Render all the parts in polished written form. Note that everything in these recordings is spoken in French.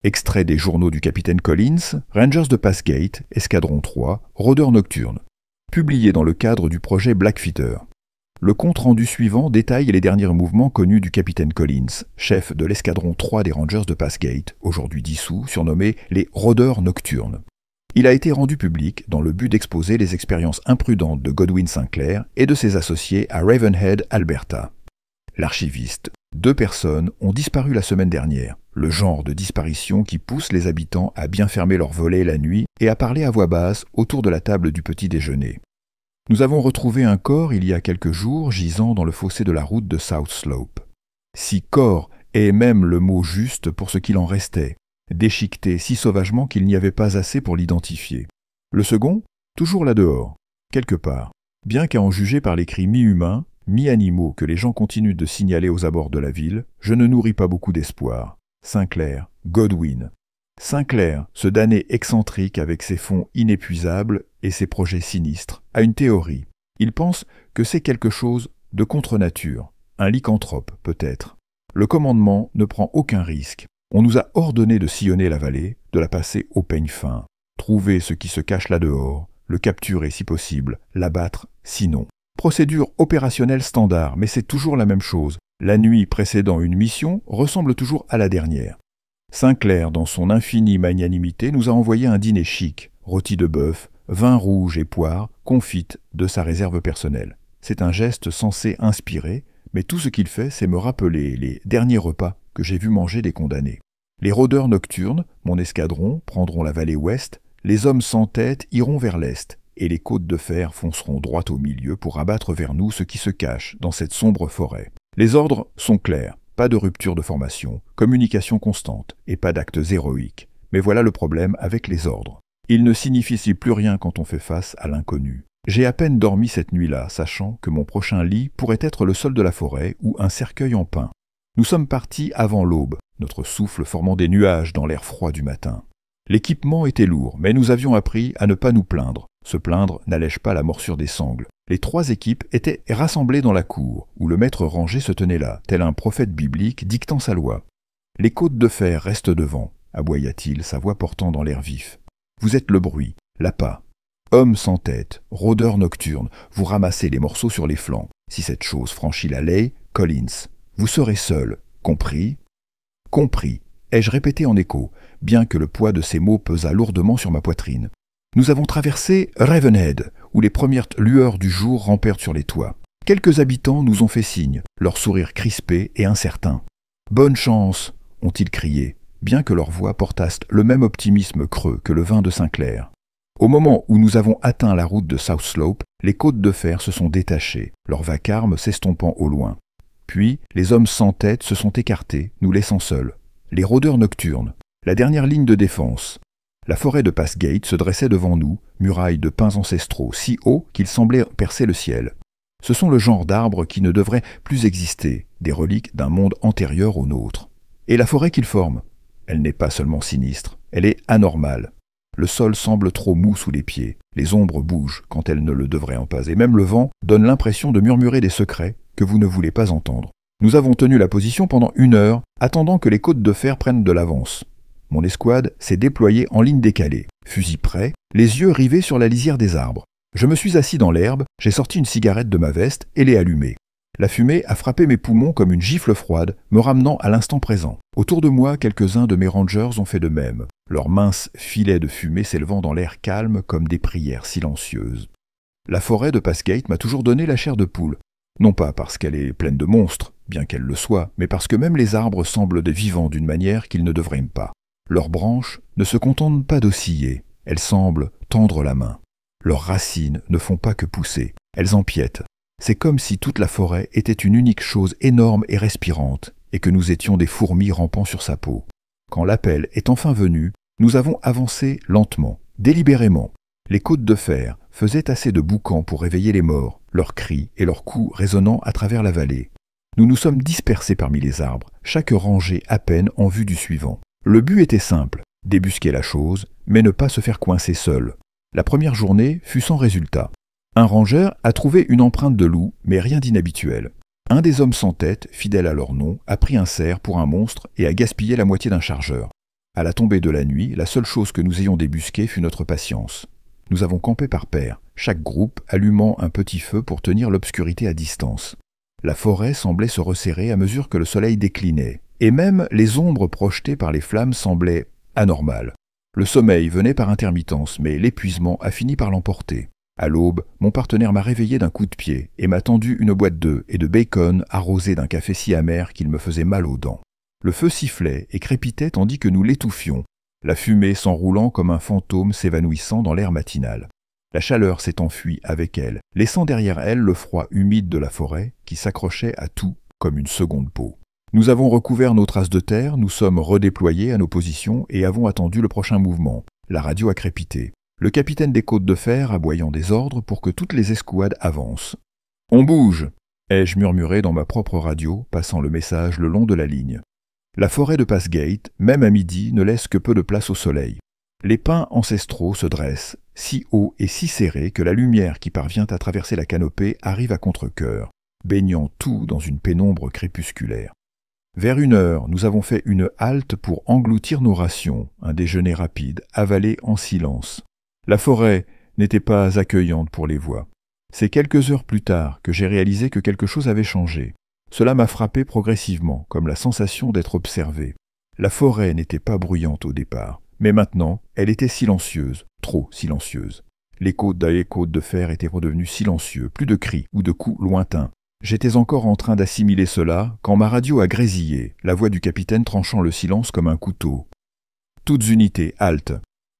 Extrait des journaux du capitaine Collins, Rangers de Passgate, Escadron 3, rôdeur nocturne. Publié dans le cadre du projet Blackfeeder. Le compte-rendu suivant détaille les derniers mouvements connus du capitaine Collins, chef de l'escadron 3 des Rangers de Passgate, aujourd'hui dissous, surnommé les rôdeurs nocturnes. Il a été rendu public dans le but d'exposer les expériences imprudentes de Godwin Sinclair et de ses associés à Ravenhead, Alberta. L'archiviste, 2 personnes ont disparu la semaine dernière, le genre de disparition qui pousse les habitants à bien fermer leurs volets la nuit et à parler à voix basse autour de la table du petit déjeuner. Nous avons retrouvé un corps il y a quelques jours gisant dans le fossé de la route de South Slope. Si corps est même le mot juste pour ce qu'il en restait, déchiqueté si sauvagement qu'il n'y avait pas assez pour l'identifier. Le second, toujours là dehors, quelque part, bien qu'à en juger par les cris mi-humains, mi-animaux que les gens continuent de signaler aux abords de la ville, je ne nourris pas beaucoup d'espoir. Sinclair, Godwin. Sinclair, ce damné excentrique avec ses fonds inépuisables et ses projets sinistres, a une théorie. Il pense que c'est quelque chose de contre-nature, un lycanthrope peut-être. Le commandement ne prend aucun risque. On nous a ordonné de sillonner la vallée, de la passer au peigne fin, trouver ce qui se cache là-dehors, le capturer si possible, l'abattre sinon. Procédure opérationnelle standard, mais c'est toujours la même chose. La nuit précédant une mission ressemble toujours à la dernière. Sinclair, dans son infinie magnanimité, nous a envoyé un dîner chic, rôti de bœuf, vin rouge et poire, confite de sa réserve personnelle. C'est un geste censé inspirer, mais tout ce qu'il fait, c'est me rappeler les derniers repas que j'ai vu manger des condamnés. Les rôdeurs nocturnes, mon escadron, prendront la vallée ouest, les hommes sans tête iront vers l'est, et les côtes de fer fonceront droit au milieu pour abattre vers nous ce qui se cache dans cette sombre forêt. Les ordres sont clairs, pas de rupture de formation, communication constante, et pas d'actes héroïques. Mais voilà le problème avec les ordres. Ils ne signifient plus rien quand on fait face à l'inconnu. J'ai à peine dormi cette nuit-là, sachant que mon prochain lit pourrait être le sol de la forêt ou un cercueil en pin. Nous sommes partis avant l'aube, notre souffle formant des nuages dans l'air froid du matin. L'équipement était lourd, mais nous avions appris à ne pas nous plaindre. Se plaindre n'allège pas la morsure des sangles. Les 3 équipes étaient rassemblées dans la cour, où le maître rangé se tenait là, tel un prophète biblique dictant sa loi. « Les côtes de fer restent devant », aboya-t-il, sa voix portant dans l'air vif. « Vous êtes le bruit, l'appât. Homme sans tête, rôdeur nocturne, vous ramassez les morceaux sur les flancs. Si cette chose franchit la Ley, Collins, vous serez seul. Compris ?»« Compris », ai-je répété en écho, bien que le poids de ces mots pesât lourdement sur ma poitrine. Nous avons traversé Ravenhead, où les premières lueurs du jour rampèrent sur les toits. Quelques habitants nous ont fait signe, leur sourire crispé et incertain. « Bonne chance !» ont-ils crié, bien que leurs voix portassent le même optimisme creux que le vin de Sinclair. Au moment où nous avons atteint la route de South Slope, les côtes de fer se sont détachées, leur vacarme s'estompant au loin. Puis, les hommes sans tête se sont écartés, nous laissant seuls. Les rôdeurs nocturnes, la dernière ligne de défense. La forêt de Passgate se dressait devant nous, muraille de pins ancestraux, si haut qu'ils semblaient percer le ciel. Ce sont le genre d'arbres qui ne devraient plus exister, des reliques d'un monde antérieur au nôtre. Et la forêt qu'ils forment, elle n'est pas seulement sinistre, elle est anormale. Le sol semble trop mou sous les pieds, les ombres bougent quand elles ne le devraient pas, et même le vent donne l'impression de murmurer des secrets que vous ne voulez pas entendre. Nous avons tenu la position pendant 1 heure, attendant que les côtes de fer prennent de l'avance. Mon escouade s'est déployée en ligne décalée, fusil prêt, les yeux rivés sur la lisière des arbres. Je me suis assis dans l'herbe, j'ai sorti une cigarette de ma veste et l'ai allumée. La fumée a frappé mes poumons comme une gifle froide, me ramenant à l'instant présent. Autour de moi, quelques-uns de mes rangers ont fait de même, leurs minces filets de fumée s'élevant dans l'air calme comme des prières silencieuses. La forêt de Passgate m'a toujours donné la chair de poule. Non pas parce qu'elle est pleine de monstres, bien qu'elle le soit, mais parce que même les arbres semblent des vivants d'une manière qu'ils ne devraient pas. Leurs branches ne se contentent pas d'osciller, elles semblent tendre la main. Leurs racines ne font pas que pousser, elles empiètent. C'est comme si toute la forêt était une unique chose énorme et respirante, et que nous étions des fourmis rampant sur sa peau. Quand l'appel est enfin venu, nous avons avancé lentement, délibérément. Les côtes de fer faisaient assez de boucan pour réveiller les morts, leurs cris et leurs coups résonnant à travers la vallée. Nous nous sommes dispersés parmi les arbres, chaque rangée à peine en vue du suivant. Le but était simple, débusquer la chose, mais ne pas se faire coincer seul. La première journée fut sans résultat. Un ranger a trouvé une empreinte de loup, mais rien d'inhabituel. Un des hommes sans tête, fidèle à leur nom, a pris un cerf pour un monstre et a gaspillé la moitié d'un chargeur. À la tombée de la nuit, la seule chose que nous ayons débusquée fut notre patience. Nous avons campé par paires, chaque groupe allumant un petit feu pour tenir l'obscurité à distance. La forêt semblait se resserrer à mesure que le soleil déclinait, et même les ombres projetées par les flammes semblaient anormales. Le sommeil venait par intermittence, mais l'épuisement a fini par l'emporter. À l'aube, mon partenaire m'a réveillé d'un coup de pied et m'a tendu une boîte d'œufs et de bacon arrosée d'un café si amer qu'il me faisait mal aux dents. Le feu sifflait et crépitait tandis que nous l'étouffions, la fumée s'enroulant comme un fantôme s'évanouissant dans l'air matinal. La chaleur s'est enfuie avec elle, laissant derrière elle le froid humide de la forêt qui s'accrochait à tout comme une seconde peau. Nous avons recouvert nos traces de terre, nous sommes redéployés à nos positions et avons attendu le prochain mouvement. La radio a crépité. Le capitaine des côtes de fer aboyant des ordres pour que toutes les escouades avancent. « On bouge !» ai-je murmuré dans ma propre radio, passant le message le long de la ligne. La forêt de Passgate, même à midi, ne laisse que peu de place au soleil. Les pins ancestraux se dressent, si hauts et si serrés que la lumière qui parvient à traverser la canopée arrive à contre-cœur, baignant tout dans une pénombre crépusculaire. Vers 1h, nous avons fait une halte pour engloutir nos rations, un déjeuner rapide, avalé en silence. La forêt n'était pas accueillante pour les voix. C'est quelques heures plus tard que j'ai réalisé que quelque chose avait changé. Cela m'a frappé progressivement, comme la sensation d'être observé. La forêt n'était pas bruyante au départ, mais maintenant, elle était silencieuse, trop silencieuse. Les côtes de fer étaient redevenues silencieux, plus de cris ou de coups lointains. J'étais encore en train d'assimiler cela quand ma radio a grésillé, la voix du capitaine tranchant le silence comme un couteau. « Toutes unités, halte.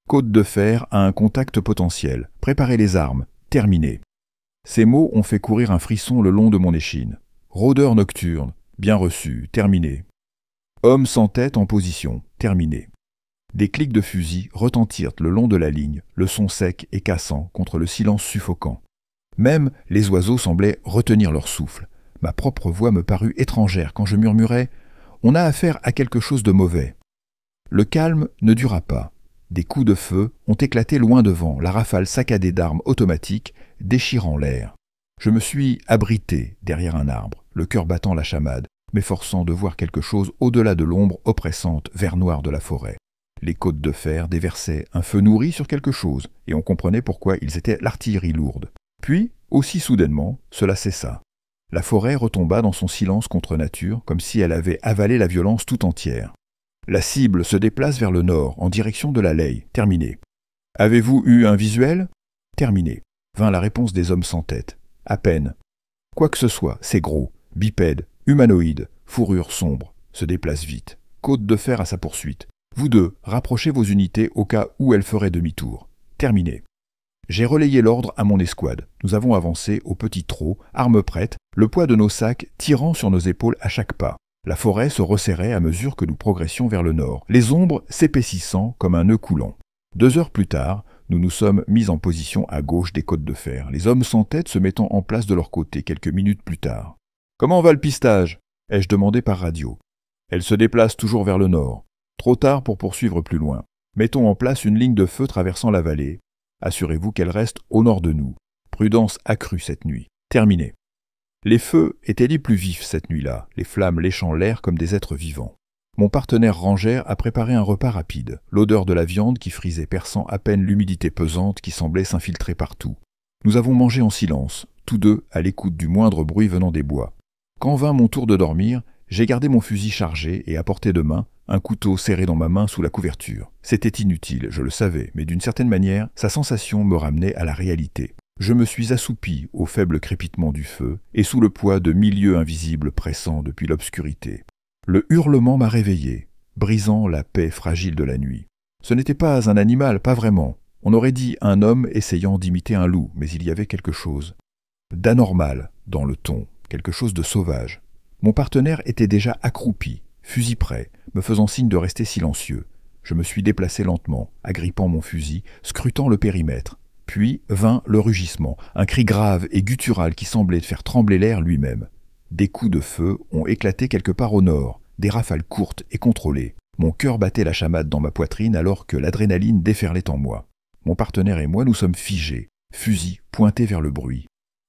Côte de fer a un contact potentiel. Préparez les armes. Terminé. » Ces mots ont fait courir un frisson le long de mon échine. Rôdeur nocturne. Bien reçu. Terminé. Homme sans tête en position. Terminé. Des clics de fusil retentirent le long de la ligne, le son sec et cassant contre le silence suffocant. Même les oiseaux semblaient retenir leur souffle. Ma propre voix me parut étrangère quand je murmurais « On a affaire à quelque chose de mauvais ». Le calme ne dura pas. Des coups de feu ont éclaté loin devant, la rafale saccadée d'armes automatiques déchirant l'air. Je me suis abrité derrière un arbre, le cœur battant la chamade, m'efforçant de voir quelque chose au-delà de l'ombre oppressante vert noir de la forêt. Les côtes de fer déversaient un feu nourri sur quelque chose, et on comprenait pourquoi ils étaient l'artillerie lourde. Puis, aussi soudainement, cela cessa. La forêt retomba dans son silence contre nature, comme si elle avait avalé la violence tout entière. La cible se déplace vers le nord, en direction de la Leigh. Terminé. Avez-vous eu un visuel? Terminé. Vint la réponse des hommes sans tête. À peine. Quoi que ce soit, c'est gros, bipède, humanoïde, fourrure sombre, se déplace vite. Côte de fer à sa poursuite. Vous deux, rapprochez vos unités au cas où elles feraient demi-tour. Terminé. J'ai relayé l'ordre à mon escouade. Nous avons avancé au petit trot, armes prêtes, le poids de nos sacs tirant sur nos épaules à chaque pas. La forêt se resserrait à mesure que nous progressions vers le nord, les ombres s'épaississant comme un nœud coulant. 2 heures plus tard, nous nous sommes mis en position à gauche des côtes de fer, les hommes sans tête se mettant en place de leur côté quelques minutes plus tard. « Comment va le pistage ?» ai-je demandé par radio. « Elle se déplace toujours vers le nord. Trop tard pour poursuivre plus loin. Mettons en place une ligne de feu traversant la vallée. Assurez-vous qu'elle reste au nord de nous. Prudence accrue cette nuit. Terminé. » Les feux étaient les plus vifs cette nuit-là, les flammes léchant l'air comme des êtres vivants. Mon partenaire rangère a préparé un repas rapide, l'odeur de la viande qui frisait perçant à peine l'humidité pesante qui semblait s'infiltrer partout. Nous avons mangé en silence, tous deux à l'écoute du moindre bruit venant des bois. Quand vint mon tour de dormir, j'ai gardé mon fusil chargé et à portée de main, un couteau serré dans ma main sous la couverture. C'était inutile, je le savais, mais d'une certaine manière, sa sensation me ramenait à la réalité. Je me suis assoupi au faible crépitement du feu et sous le poids de milieux invisibles pressant depuis l'obscurité. Le hurlement m'a réveillé, brisant la paix fragile de la nuit. Ce n'était pas un animal, pas vraiment. On aurait dit un homme essayant d'imiter un loup, mais il y avait quelque chose d'anormal dans le ton, quelque chose de sauvage. Mon partenaire était déjà accroupi, fusil prêt, me faisant signe de rester silencieux. Je me suis déplacé lentement, agrippant mon fusil, scrutant le périmètre. Puis vint le rugissement, un cri grave et guttural qui semblait faire trembler l'air lui-même. Des coups de feu ont éclaté quelque part au nord, des rafales courtes et contrôlées. Mon cœur battait la chamade dans ma poitrine alors que l'adrénaline déferlait en moi. Mon partenaire et moi nous sommes figés, fusils pointés vers le bruit.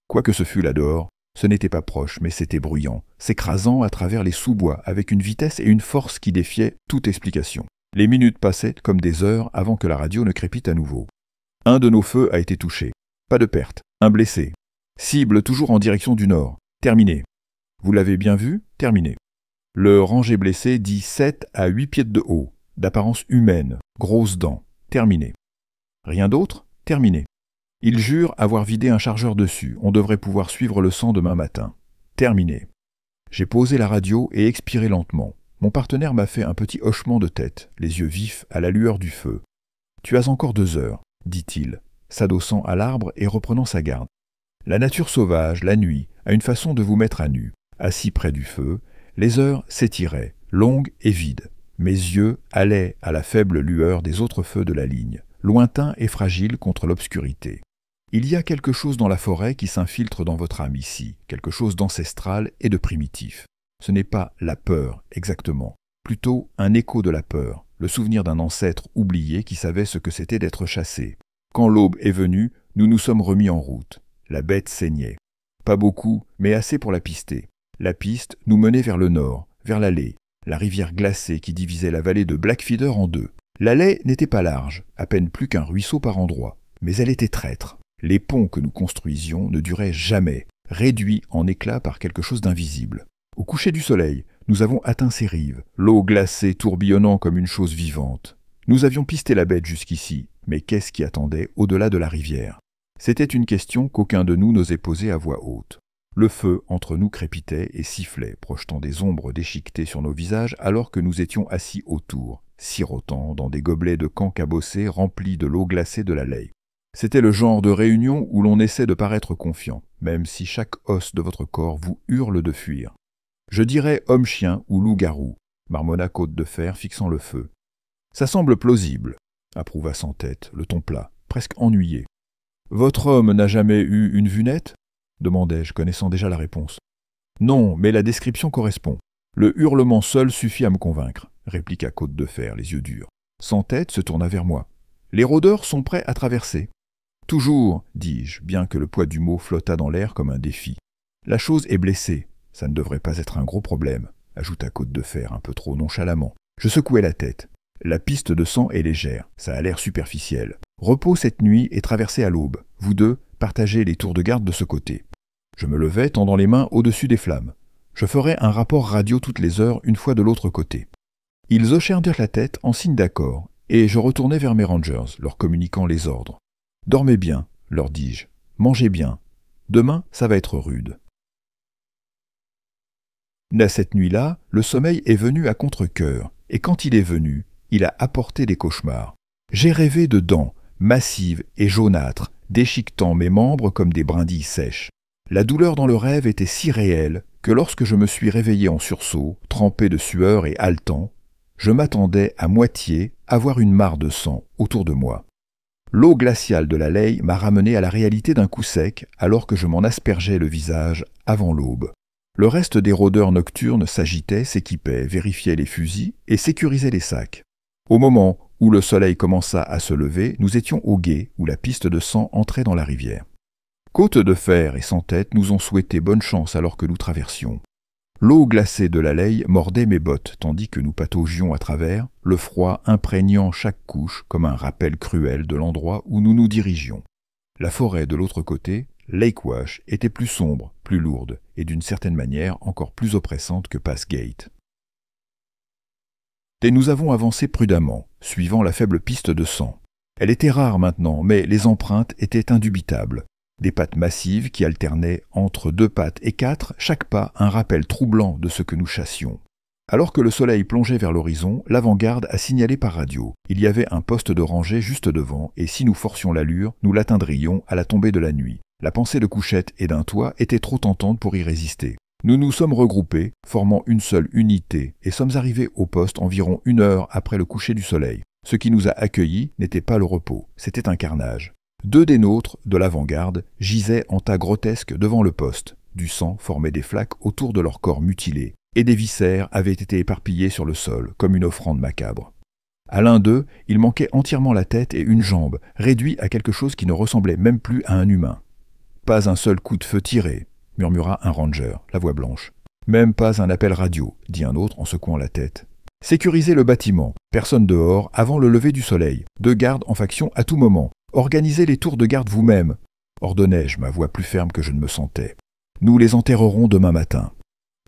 Quoi que ce fût là dehors, ce n'était pas proche, mais c'était bruyant, s'écrasant à travers les sous-bois avec une vitesse et une force qui défiaient toute explication. Les minutes passaient comme des heures avant que la radio ne crépite à nouveau. Un de nos feux a été touché. Pas de perte. Un blessé. Cible toujours en direction du nord. Terminé. Vous l'avez bien vu? Terminé. Le rangé blessé dit 7 à 8 pieds de haut, d'apparence humaine, grosses dents. Terminé. Rien d'autre? Terminé. Il jure avoir vidé un chargeur dessus. On devrait pouvoir suivre le sang demain matin. Terminé. J'ai posé la radio et expiré lentement. Mon partenaire m'a fait un petit hochement de tête, les yeux vifs à la lueur du feu. « Tu as encore 2 heures, dit-il, s'adossant à l'arbre et reprenant sa garde. La nature sauvage, la nuit, a une façon de vous mettre à nu. Assis près du feu, les heures s'étiraient, longues et vides. Mes yeux allaient à la faible lueur des autres feux de la ligne, lointains et fragiles contre l'obscurité. Il y a quelque chose dans la forêt qui s'infiltre dans votre âme ici, quelque chose d'ancestral et de primitif. Ce n'est pas la peur, exactement, plutôt un écho de la peur, le souvenir d'un ancêtre oublié qui savait ce que c'était d'être chassé. Quand l'aube est venue, nous nous sommes remis en route. La bête saignait. Pas beaucoup, mais assez pour la pister. La piste nous menait vers le nord, vers l'Allée, la rivière glacée qui divisait la vallée de Blackfeeder en deux. L'Allée n'était pas large, à peine plus qu'un ruisseau par endroits, mais elle était traître. Les ponts que nous construisions ne duraient jamais, réduits en éclats par quelque chose d'invisible. Au coucher du soleil, nous avons atteint ces rives, l'eau glacée tourbillonnant comme une chose vivante. Nous avions pisté la bête jusqu'ici, mais qu'est-ce qui attendait au-delà de la rivière? C'était une question qu'aucun de nous n'osait poser à voix haute. Le feu entre nous crépitait et sifflait, projetant des ombres déchiquetées sur nos visages alors que nous étions assis autour, sirotant dans des gobelets de camp cabossés remplis de l'eau glacée de la Ley. C'était le genre de réunion où l'on essaie de paraître confiant, même si chaque os de votre corps vous hurle de fuir. Je dirais homme-chien ou loup-garou, marmonna Côte de Fer fixant le feu. Ça semble plausible, approuva Sans Tête, le ton plat, presque ennuyé. Votre homme n'a jamais eu une vue nette? Demandai-je, connaissant déjà la réponse. Non, mais la description correspond. Le hurlement seul suffit à me convaincre, répliqua Côte de Fer, les yeux durs. Sans Tête se tourna vers moi. Les rôdeurs sont prêts à traverser. Toujours, dis-je, bien que le poids du mot flottât dans l'air comme un défi. La chose est blessée. Ça ne devrait pas être un gros problème, ajouta Côte de Fer un peu trop nonchalamment. Je secouai la tête. La piste de sang est légère, ça a l'air superficiel. Repos cette nuit et traversez à l'aube. Vous deux, partagez les tours de garde de ce côté. Je me levai, tendant les mains au-dessus des flammes. Je ferai un rapport radio toutes les heures, une fois de l'autre côté. Ils hochèrent la tête en signe d'accord, et je retournai vers mes rangers, leur communiquant les ordres. « Dormez bien, leur dis-je. Mangez bien. Demain, ça va être rude. » Cette nuit-là, le sommeil est venu à contre-cœur, et quand il est venu, il a apporté des cauchemars. J'ai rêvé de dents, massives et jaunâtres, déchiquetant mes membres comme des brindilles sèches. La douleur dans le rêve était si réelle que lorsque je me suis réveillé en sursaut, trempé de sueur et haletant, je m'attendais à moitié à voir une mare de sang autour de moi. L'eau glaciale de la Ley m'a ramené à la réalité d'un coup sec alors que je m'en aspergeais le visage avant l'aube. Le reste des rôdeurs nocturnes s'agitait, s'équipait, vérifiait les fusils et sécurisait les sacs. Au moment où le soleil commença à se lever, nous étions au gué où la piste de sang entrait dans la rivière. Côte de Fer et Sans Tête nous ont souhaité bonne chance alors que nous traversions. L'eau glacée de la Ley mordait mes bottes tandis que nous pataugions à travers, le froid imprégnant chaque couche comme un rappel cruel de l'endroit où nous nous dirigions. La forêt de l'autre côté, Lake Wash, était plus sombre, plus lourde et d'une certaine manière encore plus oppressante que Pass Gate. Et nous avons avancé prudemment, suivant la faible piste de sang. Elle était rare maintenant, mais les empreintes étaient indubitables. Des pattes massives qui alternaient entre 2 pattes et 4, chaque pas un rappel troublant de ce que nous chassions. Alors que le soleil plongeait vers l'horizon, l'avant-garde a signalé par radio. Il y avait un poste de rangée juste devant, et si nous forcions l'allure, nous l'atteindrions à la tombée de la nuit. La pensée de couchette et d'un toit était trop tentante pour y résister. Nous nous sommes regroupés, formant une seule unité, et sommes arrivés au poste environ 1 heure après le coucher du soleil. Ce qui nous a accueillis n'était pas le repos, c'était un carnage. 2 des nôtres, de l'avant-garde, gisaient en tas grotesques devant le poste. Du sang formait des flaques autour de leurs corps mutilés, et des viscères avaient été éparpillés sur le sol, comme une offrande macabre. À l'un d'eux, il manquait entièrement la tête et une jambe, réduit à quelque chose qui ne ressemblait même plus à un humain. « Pas un seul coup de feu tiré », murmura un ranger, la voix blanche. « Même pas un appel radio », dit un autre en secouant la tête. Sécuriser le bâtiment, personne dehors, avant le lever du soleil, 2 gardes en faction à tout moment. Organisez les tours de garde vous-même, ordonnai-je, ma voix plus ferme que je ne me sentais. Nous les enterrerons demain matin.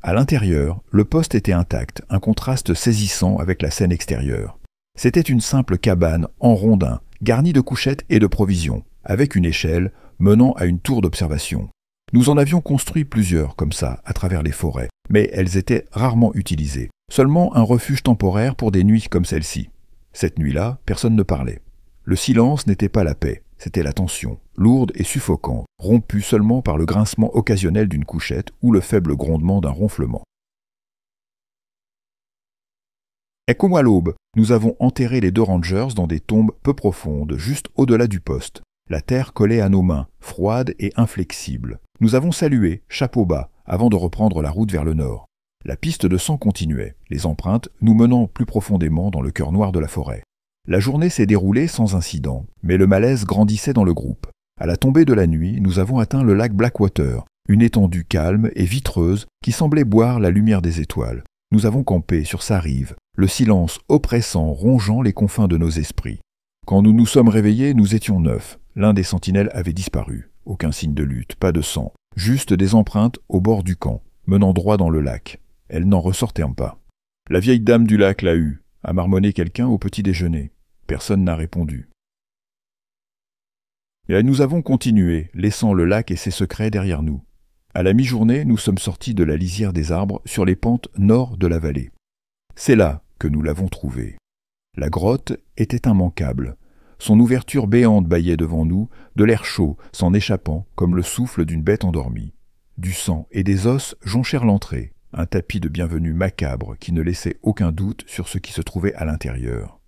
À l'intérieur, le poste était intact, un contraste saisissant avec la scène extérieure. C'était une simple cabane en rondin, garnie de couchettes et de provisions, avec une échelle menant à une tour d'observation. Nous en avions construit plusieurs comme ça, à travers les forêts, mais elles étaient rarement utilisées. Seulement un refuge temporaire pour des nuits comme celle-ci. Cette nuit-là, personne ne parlait. Le silence n'était pas la paix, c'était la tension, lourde et suffocante, rompue seulement par le grincement occasionnel d'une couchette ou le faible grondement d'un ronflement. Et comme à l'aube, nous avons enterré les 2 rangers dans des tombes peu profondes, juste au-delà du poste. La terre collait à nos mains, froide et inflexible. Nous avons salué, chapeau bas, avant de reprendre la route vers le nord. La piste de sang continuait, les empreintes nous menant plus profondément dans le cœur noir de la forêt. La journée s'est déroulée sans incident, mais le malaise grandissait dans le groupe. À la tombée de la nuit, nous avons atteint le lac Blackwater, une étendue calme et vitreuse qui semblait boire la lumière des étoiles. Nous avons campé sur sa rive, le silence oppressant rongeant les confins de nos esprits. Quand nous nous sommes réveillés, nous étions 9. L'un des sentinelles avait disparu. Aucun signe de lutte, pas de sang, juste des empreintes au bord du camp, menant droit dans le lac. Elles n'en ressortaient pas. La vieille dame du lac l'a eue, a marmonné quelqu'un au petit déjeuner. Personne n'a répondu. Et nous avons continué, laissant le lac et ses secrets derrière nous. À la mi-journée, nous sommes sortis de la lisière des arbres sur les pentes nord de la vallée. C'est là que nous l'avons trouvée. La grotte était immanquable. Son ouverture béante bâillait devant nous, de l'air chaud s'en échappant comme le souffle d'une bête endormie. Du sang et des os jonchèrent l'entrée, un tapis de bienvenue macabre qui ne laissait aucun doute sur ce qui se trouvait à l'intérieur.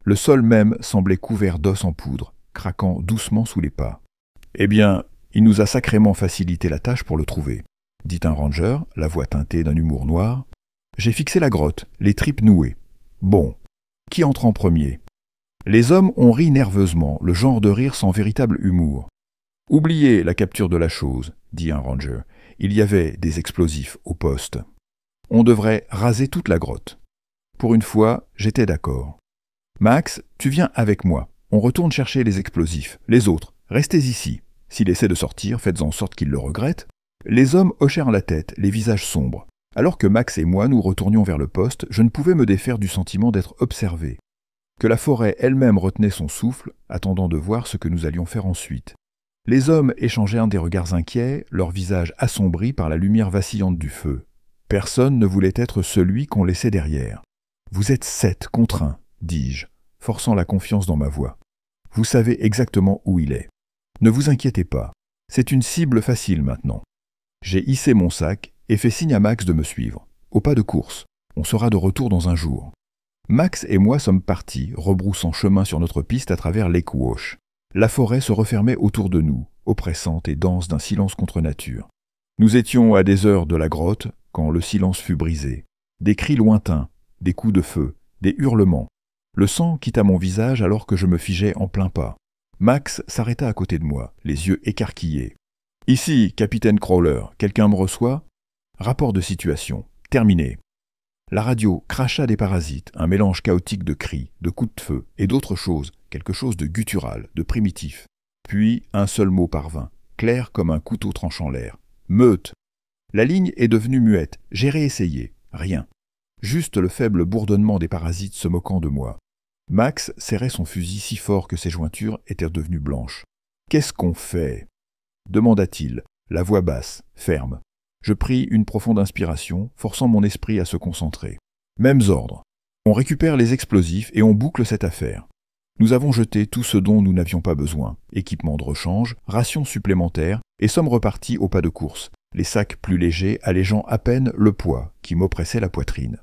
Le sol même semblait couvert d'os en poudre, craquant doucement sous les pas. « Eh bien, il nous a sacrément facilité la tâche pour le trouver, » dit un ranger, la voix teintée d'un humour noir. « J'ai fixé la grotte, les tripes nouées. Bon, qui entre en premier ?» Les hommes ont ri nerveusement, le genre de rire sans véritable humour. « Oubliez la capture de la chose, » dit un ranger. Il y avait des explosifs au poste. On devrait raser toute la grotte. Pour une fois, j'étais d'accord. « Max, tu viens avec moi. On retourne chercher les explosifs. Les autres, restez ici. S'il essaie de sortir, faites en sorte qu'il le regrette. » Les hommes hochèrent la tête, les visages sombres. Alors que Max et moi nous retournions vers le poste, je ne pouvais me défaire du sentiment d'être observé. Que la forêt elle-même retenait son souffle, attendant de voir ce que nous allions faire ensuite. Les hommes échangèrent des regards inquiets, leurs visages assombris par la lumière vacillante du feu. Personne ne voulait être celui qu'on laissait derrière. « Vous êtes 7 contre 1, dis-je, forçant la confiance dans ma voix. Vous savez exactement où il est. Ne vous inquiétez pas, c'est une cible facile maintenant. » J'ai hissé mon sac et fait signe à Max de me suivre. Au pas de course, on sera de retour dans un jour. Max et moi sommes partis, rebroussant chemin sur notre piste à travers Lake Wash. La forêt se refermait autour de nous, oppressante et dense d'un silence contre nature. Nous étions à des heures de la grotte quand le silence fut brisé. Des cris lointains, des coups de feu, des hurlements. Le sang quitta mon visage alors que je me figeais en plein pas. Max s'arrêta à côté de moi, les yeux écarquillés. « Ici, capitaine Crawler, quelqu'un me reçoit ?» Rapport de situation. Terminé. La radio cracha des parasites, un mélange chaotique de cris, de coups de feu et d'autres choses, quelque chose de guttural, de primitif. Puis un seul mot parvint, clair comme un couteau tranchant l'air. Meute. La ligne est devenue muette. J'ai réessayé. Rien. Juste le faible bourdonnement des parasites se moquant de moi. Max serrait son fusil si fort que ses jointures étaient devenues blanches. « Qu'est-ce qu'on fait ?» demanda-t-il, la voix basse, ferme. Je pris une profonde inspiration, forçant mon esprit à se concentrer. Mêmes ordres. On récupère les explosifs et on boucle cette affaire. Nous avons jeté tout ce dont nous n'avions pas besoin. Équipement de rechange, rations supplémentaires, et sommes repartis au pas de course, les sacs plus légers allégeant à peine le poids qui m'oppressait la poitrine.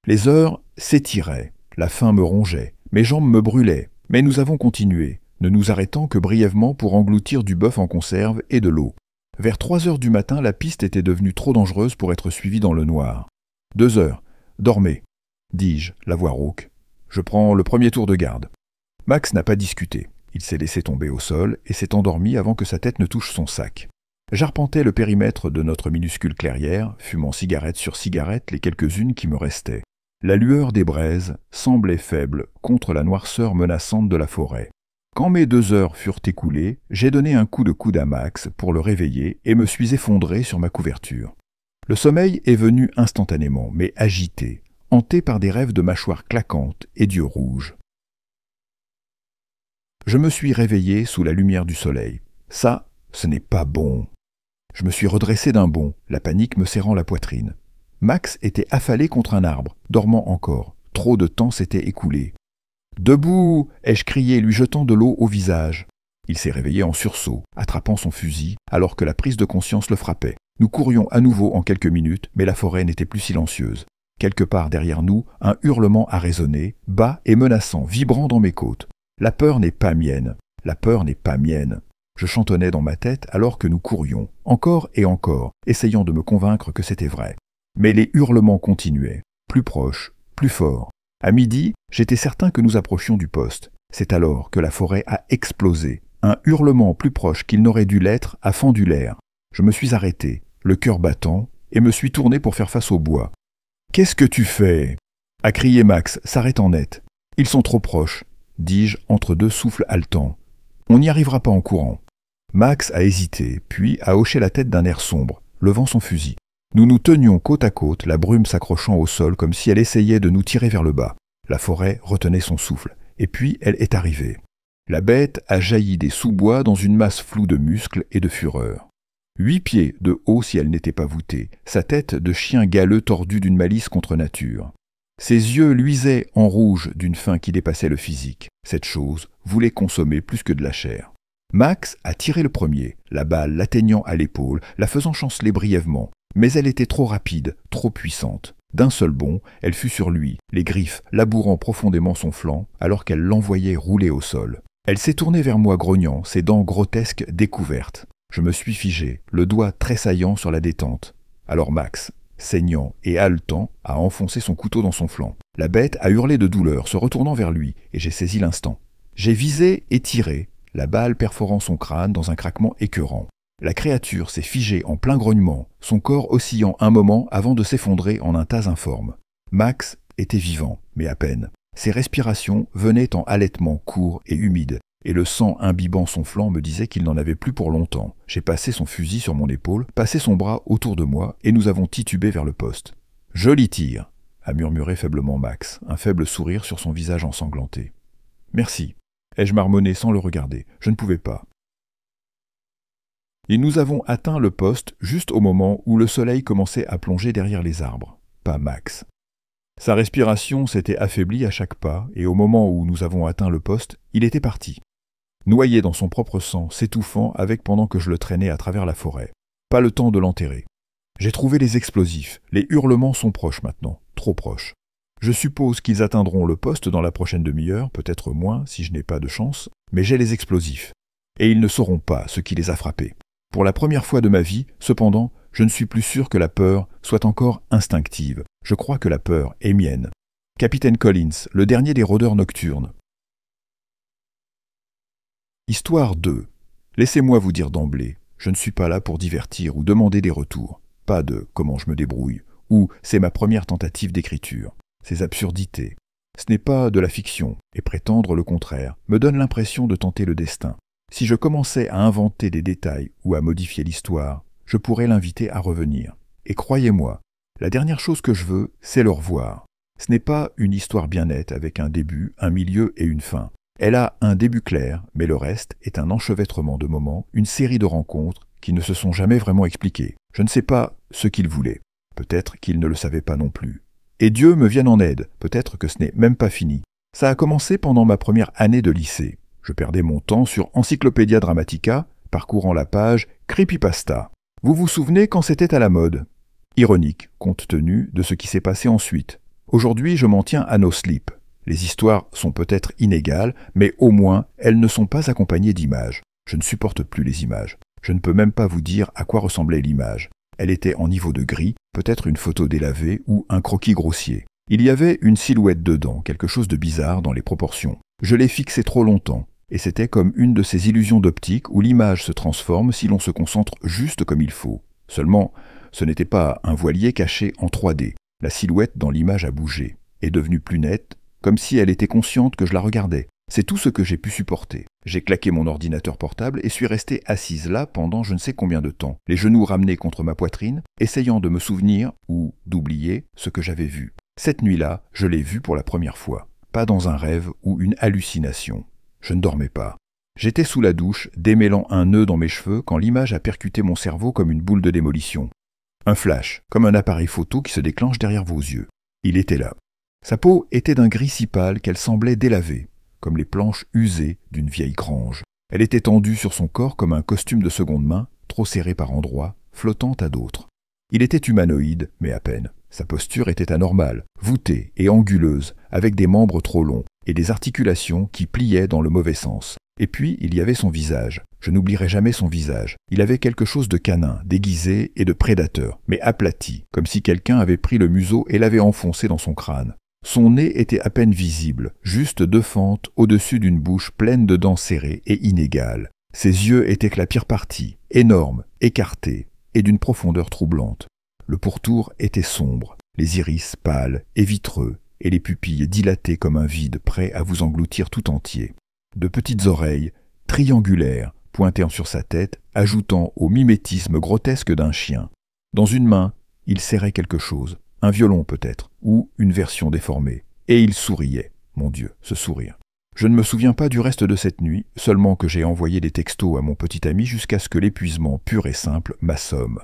Les heures s'étiraient, la faim me rongeait, mes jambes me brûlaient, mais nous avons continué, ne nous arrêtant que brièvement pour engloutir du bœuf en conserve et de l'eau. Vers 3 heures du matin, la piste était devenue trop dangereuse pour être suivie dans le noir. 2 heures. Dormez, dis-je, la voix rauque. Je prends le premier tour de garde. Max n'a pas discuté. Il s'est laissé tomber au sol et s'est endormi avant que sa tête ne touche son sac. J'arpentais le périmètre de notre minuscule clairière, fumant cigarette sur cigarette les quelques-unes qui me restaient. La lueur des braises semblait faible contre la noirceur menaçante de la forêt. Quand mes 2 heures furent écoulées, j'ai donné un coup de coude à Max pour le réveiller et me suis effondré sur ma couverture. Le sommeil est venu instantanément, mais agité, hanté par des rêves de mâchoires claquantes et d'yeux rouges. Je me suis réveillé sous la lumière du soleil. Ça, ce n'est pas bon. Je me suis redressé d'un bond, la panique me serrant la poitrine. Max était affalé contre un arbre, dormant encore. Trop de temps s'était écoulé. « Debout !» ai-je crié, lui jetant de l'eau au visage. Il s'est réveillé en sursaut, attrapant son fusil, alors que la prise de conscience le frappait. Nous courions à nouveau en quelques minutes, mais la forêt n'était plus silencieuse. Quelque part derrière nous, un hurlement a résonné, bas et menaçant, vibrant dans mes côtes. La peur n'est pas mienne. La peur n'est pas mienne. Je chantonnais dans ma tête alors que nous courions, encore et encore, essayant de me convaincre que c'était vrai. Mais les hurlements continuaient, plus proches, plus forts. À midi, j'étais certain que nous approchions du poste. C'est alors que la forêt a explosé. Un hurlement plus proche qu'il n'aurait dû l'être a fendu l'air. Je me suis arrêté, le cœur battant, et me suis tourné pour faire face au bois. « Qu'est-ce que tu fais ?» a crié Max, s'arrêtant net. « Ils sont trop proches, » dis-je entre 2 souffles haletants. « On n'y arrivera pas en courant. » Max a hésité, puis a hoché la tête d'un air sombre, levant son fusil. Nous nous tenions côte à côte, la brume s'accrochant au sol comme si elle essayait de nous tirer vers le bas. La forêt retenait son souffle, et puis elle est arrivée. La bête a jailli des sous-bois dans une masse floue de muscles et de fureur. 8 pieds de haut si elle n'était pas voûtée, sa tête de chien galeux tordue d'une malice contre nature. Ses yeux luisaient en rouge d'une faim qui dépassait le physique. Cette chose voulait consommer plus que de la chair. Max a tiré le premier, la balle l'atteignant à l'épaule, la faisant chanceler brièvement. Mais elle était trop rapide, trop puissante. D'un seul bond, elle fut sur lui, les griffes labourant profondément son flanc, alors qu'elle l'envoyait rouler au sol. Elle s'est tournée vers moi grognant, ses dents grotesques découvertes. Je me suis figé, le doigt tressaillant sur la détente. Alors Max, saignant et haletant, a enfoncé son couteau dans son flanc. La bête a hurlé de douleur, se retournant vers lui, et j'ai saisi l'instant. J'ai visé et tiré, la balle perforant son crâne dans un craquement écœurant. La créature s'est figée en plein grognement, son corps oscillant un moment avant de s'effondrer en un tas informe. Max était vivant, mais à peine. Ses respirations venaient en halètements courts et humides, et le sang imbibant son flanc me disait qu'il n'en avait plus pour longtemps. J'ai passé son fusil sur mon épaule, passé son bras autour de moi, et nous avons titubé vers le poste. « Joli tir !» a murmuré faiblement Max, un faible sourire sur son visage ensanglanté. « Merci !» ai-je marmonné sans le regarder. Je ne pouvais pas. Et nous avons atteint le poste juste au moment où le soleil commençait à plonger derrière les arbres. Pas Max. Sa respiration s'était affaiblie à chaque pas, et au moment où nous avons atteint le poste, il était parti. Noyé dans son propre sang, s'étouffant avec pendant que je le traînais à travers la forêt. Pas le temps de l'enterrer. J'ai trouvé les explosifs. Les hurlements sont proches maintenant, trop proches. Je suppose qu'ils atteindront le poste dans la prochaine demi-heure, peut-être moins si je n'ai pas de chance, mais j'ai les explosifs. Et ils ne sauront pas ce qui les a frappés. Pour la première fois de ma vie, cependant, je ne suis plus sûr que la peur soit encore instinctive. Je crois que la peur est mienne. Capitaine Collins, le dernier des rôdeurs nocturnes. Histoire 2. Laissez-moi vous dire d'emblée, je ne suis pas là pour divertir ou demander des retours. Pas de « comment je me débrouille » ou « c'est ma première tentative d'écriture ». Ces absurdités. Ce n'est pas de la fiction, et prétendre le contraire me donne l'impression de tenter le destin. Si je commençais à inventer des détails ou à modifier l'histoire, je pourrais l'inviter à revenir. Et croyez-moi, la dernière chose que je veux, c'est le revoir. Ce n'est pas une histoire bien nette avec un début, un milieu et une fin. Elle a un début clair, mais le reste est un enchevêtrement de moments, une série de rencontres qui ne se sont jamais vraiment expliquées. Je ne sais pas ce qu'il voulait. Peut-être qu'il ne le savait pas non plus. Et Dieu me vienne en aide, peut-être que ce n'est même pas fini. Ça a commencé pendant ma première année de lycée. Je perdais mon temps sur Encyclopædia Dramatica, parcourant la page Creepypasta. Vous vous souvenez quand c'était à la mode? Ironique, compte tenu de ce qui s'est passé ensuite. Aujourd'hui, je m'en tiens à No Sleep. Les histoires sont peut-être inégales, mais au moins, elles ne sont pas accompagnées d'images. Je ne supporte plus les images. Je ne peux même pas vous dire à quoi ressemblait l'image. Elle était en niveau de gris, peut-être une photo délavée ou un croquis grossier. Il y avait une silhouette dedans, quelque chose de bizarre dans les proportions. Je l'ai fixée trop longtemps, et c'était comme une de ces illusions d'optique où l'image se transforme si l'on se concentre juste comme il faut. Seulement, ce n'était pas un voilier caché en 3D. La silhouette dans l'image a bougé, est devenue plus nette, comme si elle était consciente que je la regardais. C'est tout ce que j'ai pu supporter. J'ai claqué mon ordinateur portable et suis restée assise là pendant je ne sais combien de temps, les genoux ramenés contre ma poitrine, essayant de me souvenir, ou d'oublier, ce que j'avais vu. Cette nuit-là, je l'ai vu pour la première fois. Pas dans un rêve ou une hallucination. Je ne dormais pas. J'étais sous la douche, démêlant un nœud dans mes cheveux quand l'image a percuté mon cerveau comme une boule de démolition. Un flash, comme un appareil photo qui se déclenche derrière vos yeux. Il était là. Sa peau était d'un gris si pâle qu'elle semblait délavée, comme les planches usées d'une vieille grange. Elle était tendue sur son corps comme un costume de seconde main, trop serré par endroits, flottant à d'autres. Il était humanoïde, mais à peine. Sa posture était anormale, voûtée et anguleuse, avec des membres trop longs et des articulations qui pliaient dans le mauvais sens. Et puis, il y avait son visage. Je n'oublierai jamais son visage. Il avait quelque chose de canin, déguisé et de prédateur, mais aplati, comme si quelqu'un avait pris le museau et l'avait enfoncé dans son crâne. Son nez était à peine visible, juste 2 fentes au-dessus d'une bouche pleine de dents serrées et inégales. Ses yeux étaient que la pire partie, énormes, écartés, et d'une profondeur troublante. Le pourtour était sombre, les iris pâles et vitreux, et les pupilles dilatées comme un vide prêt à vous engloutir tout entier. De petites oreilles, triangulaires, pointant sur sa tête, ajoutant au mimétisme grotesque d'un chien. Dans une main, il serrait quelque chose, un violon peut-être, ou une version déformée. Et il souriait. Mon Dieu, ce sourire. Je ne me souviens pas du reste de cette nuit, seulement que j'ai envoyé des textos à mon petit ami jusqu'à ce que l'épuisement pur et simple m'assomme.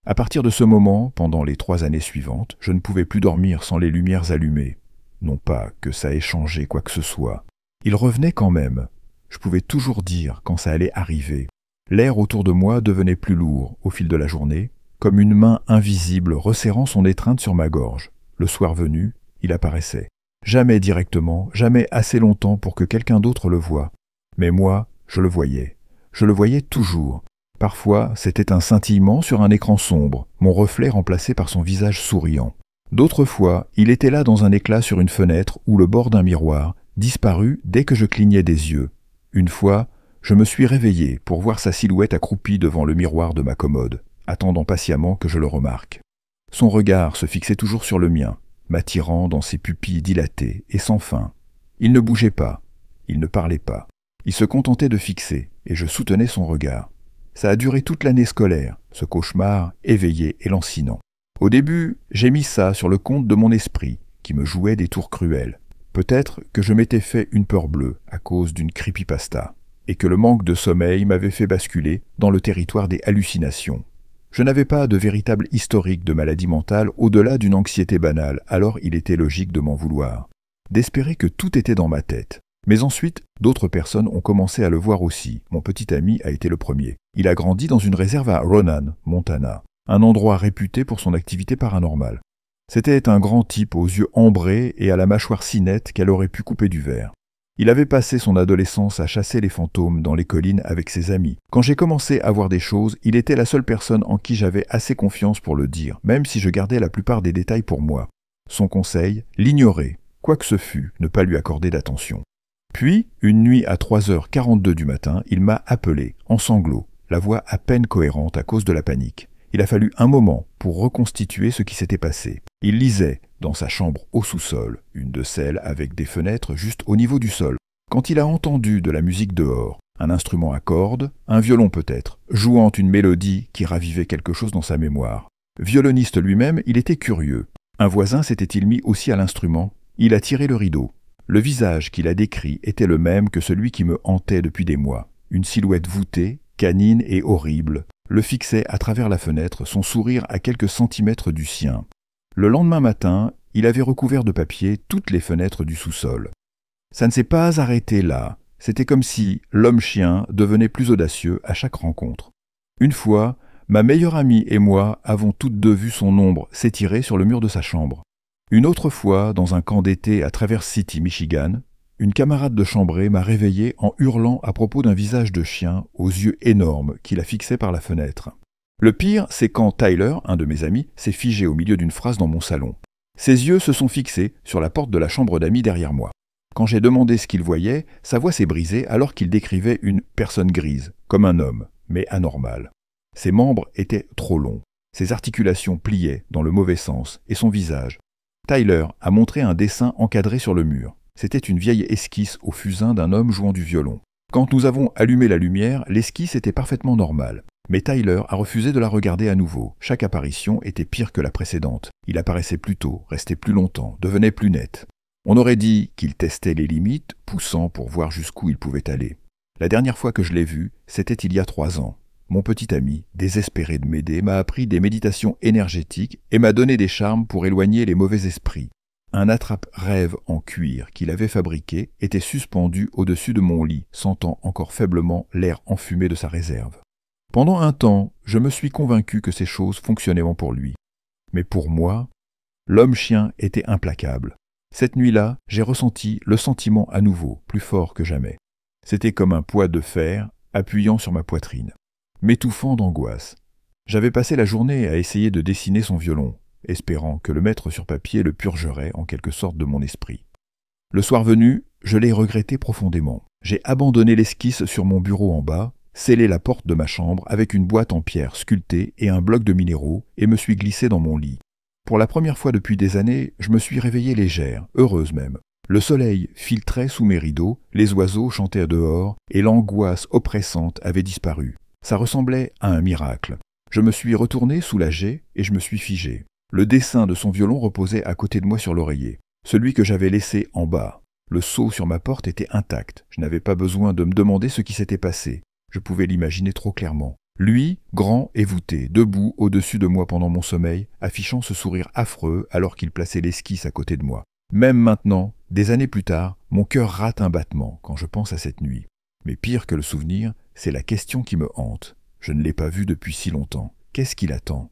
À partir de ce moment, pendant les 3 années suivantes, je ne pouvais plus dormir sans les lumières allumées. Non pas que ça ait changé quoi que ce soit. Il revenait quand même. Je pouvais toujours dire quand ça allait arriver. L'air autour de moi devenait plus lourd au fil de la journée, comme une main invisible resserrant son étreinte sur ma gorge. Le soir venu, il apparaissait. Jamais directement, jamais assez longtemps pour que quelqu'un d'autre le voie. Mais moi, je le voyais. Je le voyais toujours. Parfois, c'était un scintillement sur un écran sombre, mon reflet remplacé par son visage souriant. D'autres fois, il était là dans un éclat sur une fenêtre ou le bord d'un miroir, disparu dès que je clignais des yeux. Une fois, je me suis réveillé pour voir sa silhouette accroupie devant le miroir de ma commode, attendant patiemment que je le remarque. Son regard se fixait toujours sur le mien, m'attirant dans ses pupilles dilatées et sans fin. Il ne bougeait pas, il ne parlait pas. Il se contentait de fixer, et je soutenais son regard. Ça a duré toute l'année scolaire, ce cauchemar éveillé et lancinant. Au début, j'ai mis ça sur le compte de mon esprit, qui me jouait des tours cruels. Peut-être que je m'étais fait une peur bleue à cause d'une creepypasta, et que le manque de sommeil m'avait fait basculer dans le territoire des hallucinations. Je n'avais pas de véritable historique de maladie mentale au-delà d'une anxiété banale, alors il était logique de m'en vouloir, d'espérer que tout était dans ma tête. Mais ensuite, d'autres personnes ont commencé à le voir aussi. Mon petit ami a été le premier. Il a grandi dans une réserve à Ronan, Montana, un endroit réputé pour son activité paranormale. C'était un grand type aux yeux ambrés et à la mâchoire si nette qu'elle aurait pu couper du verre. Il avait passé son adolescence à chasser les fantômes dans les collines avec ses amis. Quand j'ai commencé à voir des choses, il était la seule personne en qui j'avais assez confiance pour le dire, même si je gardais la plupart des détails pour moi. Son conseil, l'ignorer, quoi que ce fût, ne pas lui accorder d'attention. Puis, une nuit à 3h42 du matin, il m'a appelé, en sanglots, la voix à peine cohérente à cause de la panique. Il a fallu un moment pour reconstituer ce qui s'était passé. Il lisait, dans sa chambre au sous-sol, une de celles avec des fenêtres juste au niveau du sol, quand il a entendu de la musique dehors, un instrument à cordes, un violon peut-être, jouant une mélodie qui ravivait quelque chose dans sa mémoire. Violoniste lui-même, il était curieux. Un voisin s'était-il mis aussi à l'instrument? Il a tiré le rideau. Le visage qu'il a décrit était le même que celui qui me hantait depuis des mois. Une silhouette voûtée, canine et horrible, le fixait à travers la fenêtre, son sourire à quelques centimètres du sien. Le lendemain matin, il avait recouvert de papier toutes les fenêtres du sous-sol. Ça ne s'est pas arrêté là. C'était comme si l'homme-chien devenait plus audacieux à chaque rencontre. Une fois, ma meilleure amie et moi avons toutes deux vu son ombre s'étirer sur le mur de sa chambre. Une autre fois, dans un camp d'été à Traverse City, Michigan, une camarade de chambrée m'a réveillé en hurlant à propos d'un visage de chien aux yeux énormes qui la fixait par la fenêtre. Le pire, c'est quand Tyler, un de mes amis, s'est figé au milieu d'une phrase dans mon salon. Ses yeux se sont fixés sur la porte de la chambre d'amis derrière moi. Quand j'ai demandé ce qu'il voyait, sa voix s'est brisée alors qu'il décrivait une personne grise, comme un homme, mais anormal. Ses membres étaient trop longs, ses articulations pliaient dans le mauvais sens, et son visage. Tyler a montré un dessin encadré sur le mur. C'était une vieille esquisse au fusain d'un homme jouant du violon. Quand nous avons allumé la lumière, l'esquisse était parfaitement normale. Mais Tyler a refusé de la regarder à nouveau. Chaque apparition était pire que la précédente. Il apparaissait plus tôt, restait plus longtemps, devenait plus net. On aurait dit qu'il testait les limites, poussant pour voir jusqu'où il pouvait aller. La dernière fois que je l'ai vu, c'était il y a 3 ans. Mon petit ami, désespéré de m'aider, m'a appris des méditations énergétiques et m'a donné des charmes pour éloigner les mauvais esprits. Un attrape-rêve en cuir qu'il avait fabriqué était suspendu au-dessus de mon lit, sentant encore faiblement l'air enfumé de sa réserve. Pendant un temps, je me suis convaincu que ces choses fonctionnaient pour lui. Mais pour moi, l'homme-chien était implacable. Cette nuit-là, j'ai ressenti le sentiment à nouveau, plus fort que jamais. C'était comme un poids de fer appuyant sur ma poitrine, m'étouffant d'angoisse. J'avais passé la journée à essayer de dessiner son violon, espérant que le mettre sur papier le purgerait en quelque sorte de mon esprit. Le soir venu, je l'ai regretté profondément. J'ai abandonné l'esquisse sur mon bureau en bas, scellé la porte de ma chambre avec une boîte en pierre sculptée et un bloc de minéraux et me suis glissé dans mon lit. Pour la première fois depuis des années, je me suis réveillée légère, heureuse même. Le soleil filtrait sous mes rideaux, les oiseaux chantaient dehors, et l'angoisse oppressante avait disparu. Ça ressemblait à un miracle. Je me suis retourné soulagé et je me suis figé. Le dessin de son violon reposait à côté de moi sur l'oreiller, celui que j'avais laissé en bas. Le sceau sur ma porte était intact. Je n'avais pas besoin de me demander ce qui s'était passé. Je pouvais l'imaginer trop clairement. Lui, grand et voûté, debout au-dessus de moi pendant mon sommeil, affichant ce sourire affreux alors qu'il plaçait l'esquisse à côté de moi. Même maintenant, des années plus tard, mon cœur rate un battement quand je pense à cette nuit. Mais pire que le souvenir, c'est la question qui me hante. Je ne l'ai pas vu depuis si longtemps. Qu'est-ce qui l'attend ?